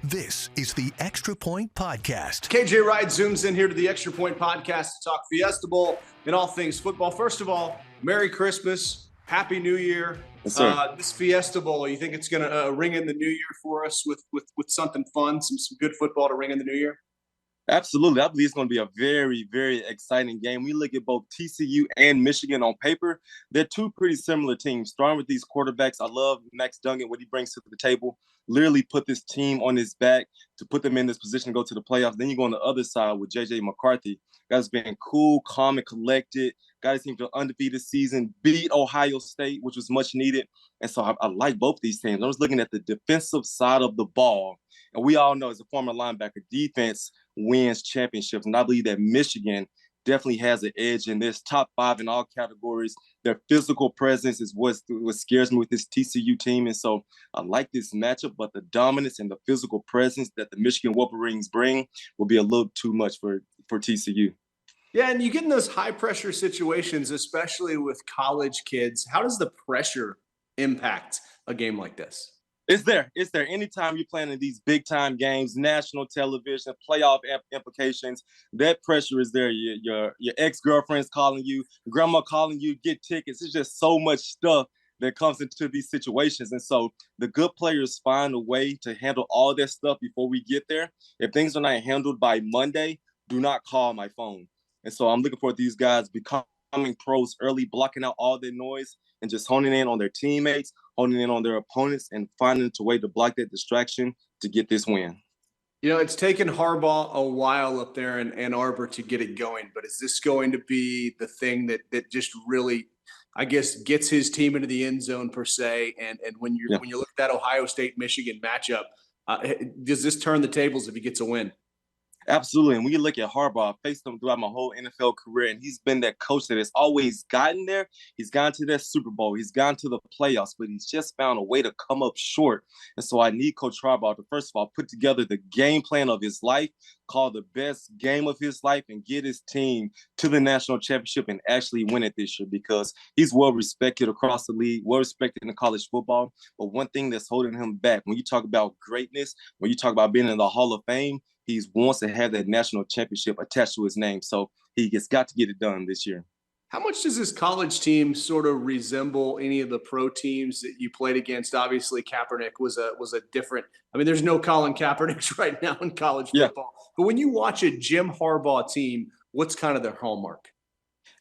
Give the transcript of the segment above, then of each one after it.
This is the Extra Point Podcast. KJ Wright zooms in here to the Extra Point Podcast to talk Fiesta Bowl and all things football. First of all, Merry Christmas, Happy New Year. Yes, sir. This Fiesta Bowl, you think it's going to ring in the new year for us with something fun, some good football to ring in the new year? Absolutely. I believe it's going to be a very, very exciting game. We look at both TCU and Michigan on paper. They're two pretty similar teams. Starting with these quarterbacks, I love Max Duggan, what he brings to the table. Literally put this team on his back to put them in this position to go to the playoffs. Then you go on the other side with J.J. McCarthy. Guy's been cool, calm, and collected. Guys seem to undefeated season, beat Ohio State, which was much needed. And so I like both these teams. I was looking at the defensive side of the ball. And we all know as a former linebacker, defense wins championships. And I believe that Michigan definitely has an edge in this, top 5 in all categories. Their physical presence is what scares me with this TCU team. And so I like this matchup, but the dominance and the physical presence that the Michigan Wolverines bring will be a little too much for TCU. Yeah, and you get in those high-pressure situations, especially with college kids. How does the pressure impact a game like this? It's there. Anytime you're playing in these big-time games, national television, playoff implications, that pressure is there. Your ex-girlfriend's calling you, grandma calling you, get tickets. It's just so much stuff that comes into these situations. And so the good players find a way to handle all that stuff before we get there. If things are not handled by Monday, do not call my phone. And so I'm looking for these guys becoming pros early, blocking out all their noise and just honing in on their teammates, honing in on their opponents, and finding a way to block that distraction to get this win. You know, it's taken Harbaugh a while up there in Ann Arbor to get it going, but is this going to be the thing that just really, I guess, gets his team into the end zone per se? And when you look at that Ohio State-Michigan matchup, does this turn the tables if he gets a win? Absolutely. And when you look at Harbaugh, I faced him throughout my whole NFL career, and he's been that coach that has always gotten there. He's gone to that Super Bowl. He's gone to the playoffs, but he's just found a way to come up short. And so I need Coach Harbaugh to, first of all, put together the game plan of his life, call the best game of his life, and get his team to the national championship and actually win it this year, because he's well-respected across the league, well-respected in college football. But one thing that's holding him back, when you talk about greatness, when you talk about being in the Hall of Fame, he wants to have that national championship attached to his name. So he has got to get it done this year. How much does this college team sort of resemble any of the pro teams that you played against? Obviously, Kaepernick was a different – I mean, there's no Colin Kaepernicks right now in college football. Yeah. But when you watch a Jim Harbaugh team, what's kind of their hallmark?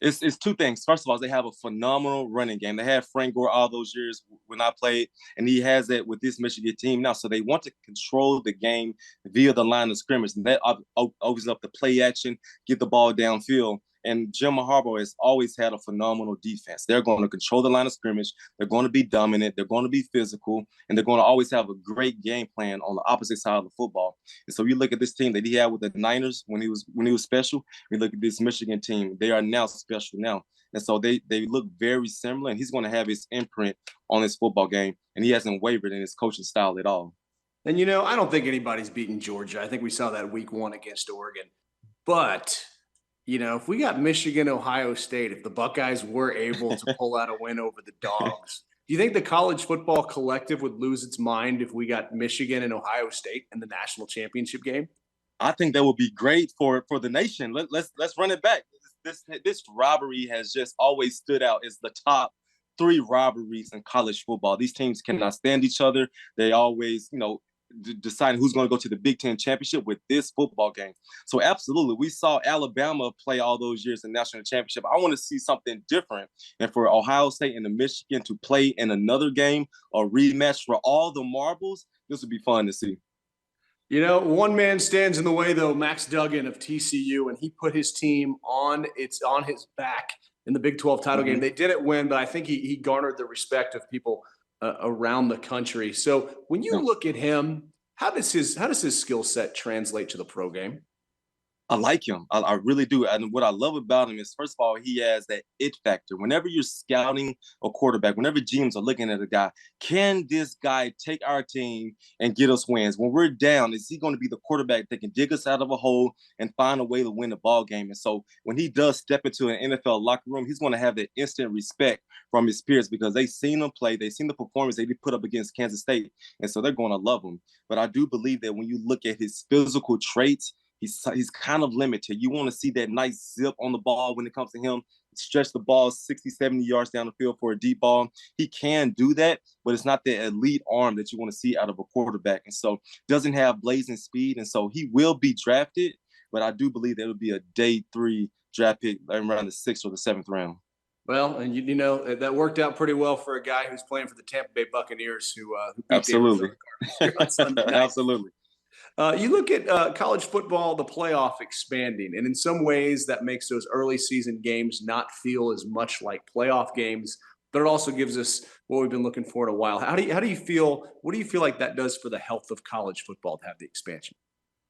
It's two things. First of all, they have a phenomenal running game. They had Frank Gore all those years when I played, and he has that with this Michigan team now. So they want to control the game via the line of scrimmage, and that opens up the play action, get the ball downfield. And Jim Harbaugh has always had a phenomenal defense. They're going to control the line of scrimmage. They're going to be dominant. They're going to be physical. And they're going to always have a great game plan on the opposite side of the football. And so you look at this team that he had with the Niners when he was special. We look at this Michigan team. They are now special now. And so they look very similar. And he's going to have his imprint on his football game. And he hasn't wavered in his coaching style at all. And, you know, I don't think anybody's beaten Georgia. I think we saw that week 1 against Oregon. But – you know, if we got Michigan, Ohio State, if the Buckeyes were able to pull out a win over the Dogs, do you think the college football collective would lose its mind if we got Michigan and Ohio State in the national championship game? I think that would be great for the nation. Let's run it back. This rivalry has just always stood out as the top 3 rivalries in college football. These teams cannot stand each other. They always, deciding who's going to go to the Big Ten championship with this football game. So absolutely, we saw Alabama play all those years in the national championship. I want to see something different. And for Ohio State and the Michigan to play in another game or rematch for all the marbles, this would be fun to see. You know, one man stands in the way, though, Max Duggan of TCU, and he put his team on his back in the Big 12 title game. They didn't win, but I think he garnered the respect of people around the country. So when you look at him, how does his skill set translate to the pro game? I like him. I really do. And what I love about him is, first of all, he has that it factor. Whenever you're scouting a quarterback, whenever GMs are looking at a guy, can this guy take our team and get us wins? When we're down, is he going to be the quarterback that can dig us out of a hole and find a way to win the ball game? And so when he does step into an NFL locker room, he's going to have that instant respect from his peers because they've seen him play. They've seen the performance they put up against Kansas State. And so they're going to love him. But I do believe that when you look at his physical traits, he's kind of limited. You want to see that nice zip on the ball when it comes to him, stretch the ball 60, 70 yards down the field for a deep ball. He can do that, but it's not the elite arm that you want to see out of a quarterback. And so doesn't have blazing speed. And so he will be drafted, but I do believe that it'll be a day 3 draft pick around the 6th or the 7th round. Well, and you know that worked out pretty well for a guy who's playing for the Tampa Bay Buccaneers who beat Absolutely. the Arizona Cardinals on Sunday night. Absolutely. You look at college football, the playoff expanding, and in some ways that makes those early season games not feel as much like playoff games, but it also gives us what we've been looking for in a while. How do you feel? What do you feel like that does for the health of college football to have the expansion?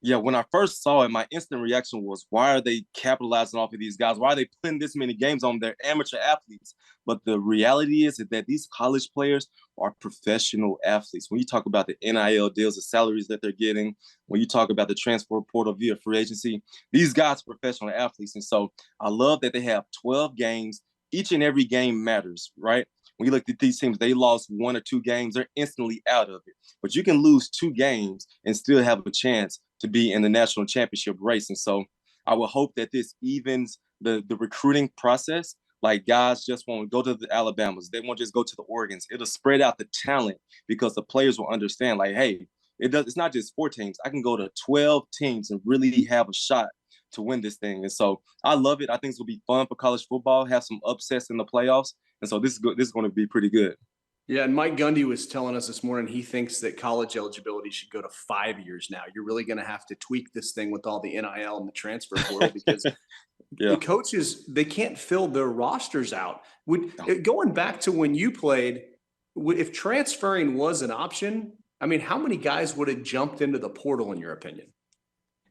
Yeah, when I first saw it, my instant reaction was, why are they capitalizing off of these guys? Why are they putting this many games on their amateur athletes? But the reality is that these college players are professional athletes. When you talk about the NIL deals, the salaries that they're getting, when you talk about the transfer portal via free agency, these guys are professional athletes. And so I love that they have 12 games. Each and every game matters, right? When you look at these teams, they lost 1 or 2 games, they're instantly out of it. But you can lose 2 games and still have a chance to be in the national championship race. And so I would hope that this evens the recruiting process. Like guys just won't go to the Alabamas. They won't just go to the Oregons. It'll spread out the talent because the players will understand like, hey, it's not just 4 teams. I can go to 12 teams and really have a shot to win this thing. And so I love it. I think it's going to be fun for college football, have some upsets in the playoffs. And so this is going to be pretty good. Yeah, and Mike Gundy was telling us this morning he thinks that college eligibility should go to 5 years now. You're really going to have to tweak this thing with all the NIL and the transfer portal because the coaches, they can't fill their rosters out. Going back to when you played, if transferring was an option, I mean, how many guys would have jumped into the portal in your opinion?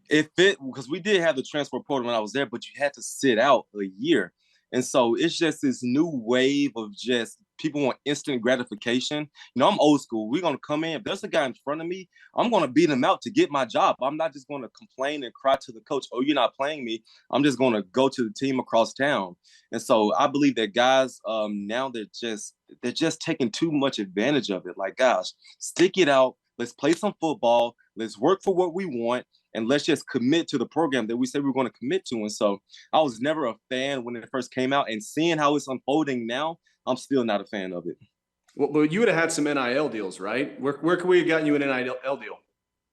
Because we did have the transfer portal when I was there, but you had to sit out a year. And so it's just this new wave of just people want instant gratification. You know, I'm old school. We're going to come in. If there's a guy in front of me, I'm going to beat him out to get my job. I'm not just going to complain and cry to the coach, oh, you're not playing me. I'm just going to go to the team across town. And so I believe that guys now they're just taking too much advantage of it. Like, gosh, stick it out. Let's play some football. Let's work for what we want. And let's just commit to the program that we said we were going to commit to. And so I was never a fan when it first came out. And seeing how it's unfolding now, I'm still not a fan of it. Well, you would have had some NIL deals, right? Where could we have gotten you an NIL deal?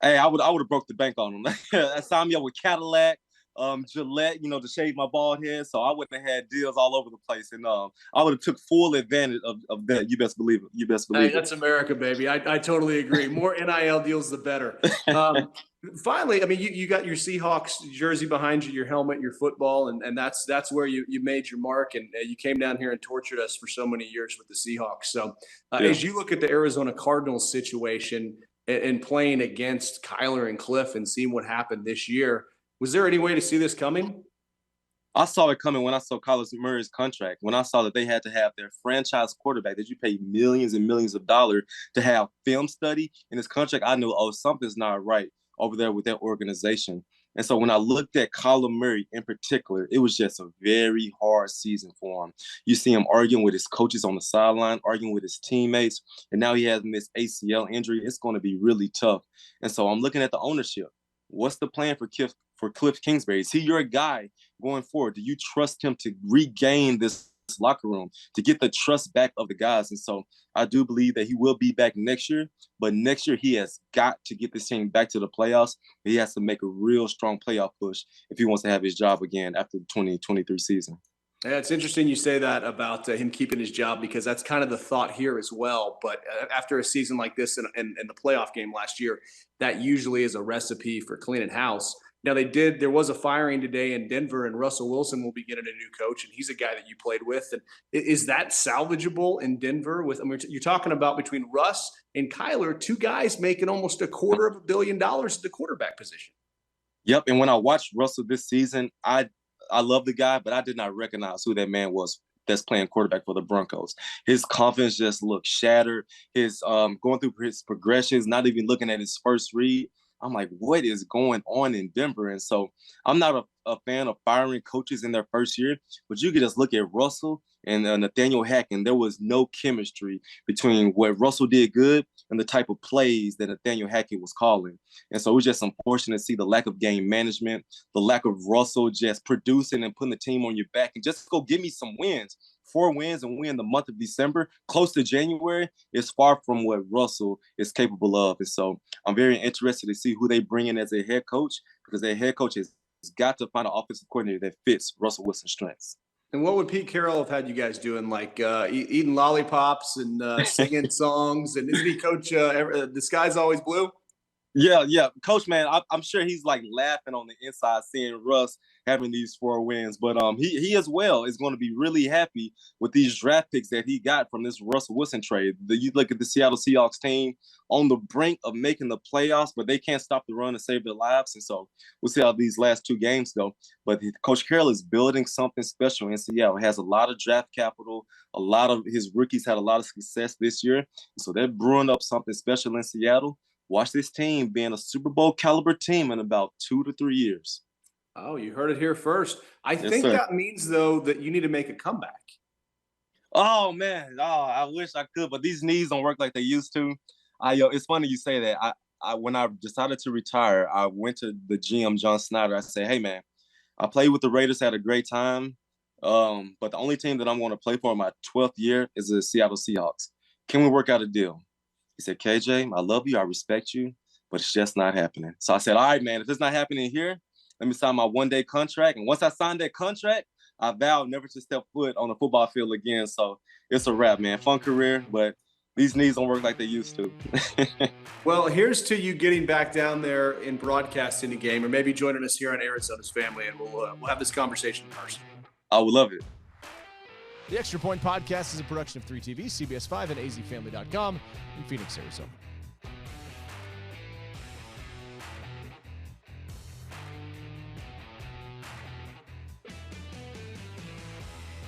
Hey, I would have broke the bank on them. I signed me up with Cadillac, Gillette, to shave my bald head. So I wouldn't have had deals all over the place. And I would have took full advantage of that. You best believe it. Hey, that's America, baby. I totally agree. More NIL deals, the better. Finally, I mean, you got your Seahawks jersey behind you, your helmet, your football, and that's where you made your mark. And you came down here and tortured us for so many years with the Seahawks. So as you look at the Arizona Cardinals situation and playing against Kyler and Cliff and seeing what happened this year, was there any way to see this coming? I saw it coming when I saw Kyler Murray's contract, when I saw that they had to have their franchise quarterback that you pay millions and millions of dollars to have film study in his contract. I knew, something's not right over there with that organization. And so when I looked at Kyler Murray in particular, it was just a very hard season for him. You see him arguing with his coaches on the sideline, arguing with his teammates, and now he has this ACL injury. It's going to be really tough. And so I'm looking at the ownership. What's the plan for Cliff Kingsbury? Is he your guy going forward? Do you trust him to regain this locker room, to get the trust back of the guys? And so I do believe that he will be back next year, but next year he has got to get this team back to the playoffs. He has to make a real strong playoff push if he wants to have his job again after the 2023 season. Yeah, it's interesting you say that about him keeping his job because that's kind of the thought here as well. But after a season like this and the playoff game last year, that usually is a recipe for cleaning house. Now there was a firing today in Denver, and Russell Wilson will be getting a new coach, and he's a guy that you played with. And is that salvageable in Denver? You're talking about between Russ and Kyler, 2 guys making almost $250 million at the quarterback position. Yep. And when I watched Russell this season, I love the guy, but I did not recognize who that man was that's playing quarterback for the Broncos. His confidence just looked shattered. His going through his progressions, not even looking at his first read. I'm like, what is going on in Denver? And so I'm not a fan of firing coaches in their first year, but you could just look at Russell and Nathaniel Hackett. There was no chemistry between what Russell did good and the type of plays that Nathaniel Hackett was calling. And so it was just unfortunate to see the lack of game management, the lack of Russell just producing and putting the team on your back and just go give me some wins. 4 wins and win the month of December, close to January, is far from what Russell is capable of. And so I'm very interested to see who they bring in as a head coach, because their head coach has got to find an offensive coordinator that fits Russell Wilson's strengths. And what would Pete Carroll have had you guys doing, like eating lollipops and singing songs? And isn't he coach The Sky's Always Blue? Yeah. Coach, man, I'm sure he's like laughing on the inside seeing Russ having these 4 wins. But he as well is going to be really happy with these draft picks that he got from this Russell Wilson trade. You look at the Seattle Seahawks team on the brink of making the playoffs, but they can't stop the run and save their lives. And so we'll see how these last 2 games go. But Coach Carroll is building something special in Seattle. He has a lot of draft capital. A lot of his rookies had a lot of success this year. So they're brewing up something special in Seattle. Watch this team being a Super Bowl caliber team in about 2 to 3 years. Oh, you heard it here first. I Yes, think sir. that means, though, that you need to make a comeback. Oh, man. Oh, I wish I could, but these knees don't work like they used to. It's funny you say that. When I decided to retire, I went to the GM, John Snyder. I said, hey, man, I played with the Raiders, had a great time. But the only team that I'm going to play for in my 12th year is the Seattle Seahawks. Can we work out a deal? He said, KJ, I love you. I respect you, but it's just not happening. So I said, all right, man, if it's not happening here, let me sign my 1-day contract. And once I signed that contract, I vowed never to step foot on the football field again. So it's a wrap, man. Fun career, but these knees don't work like they used to. Well, here's to you getting back down there and broadcasting the game, or maybe joining us here on Arizona's Family, and we'll have this conversation in person. I would love it. The Extra Point Podcast is a production of 3TV, CBS5, and azfamily.com in Phoenix, Arizona.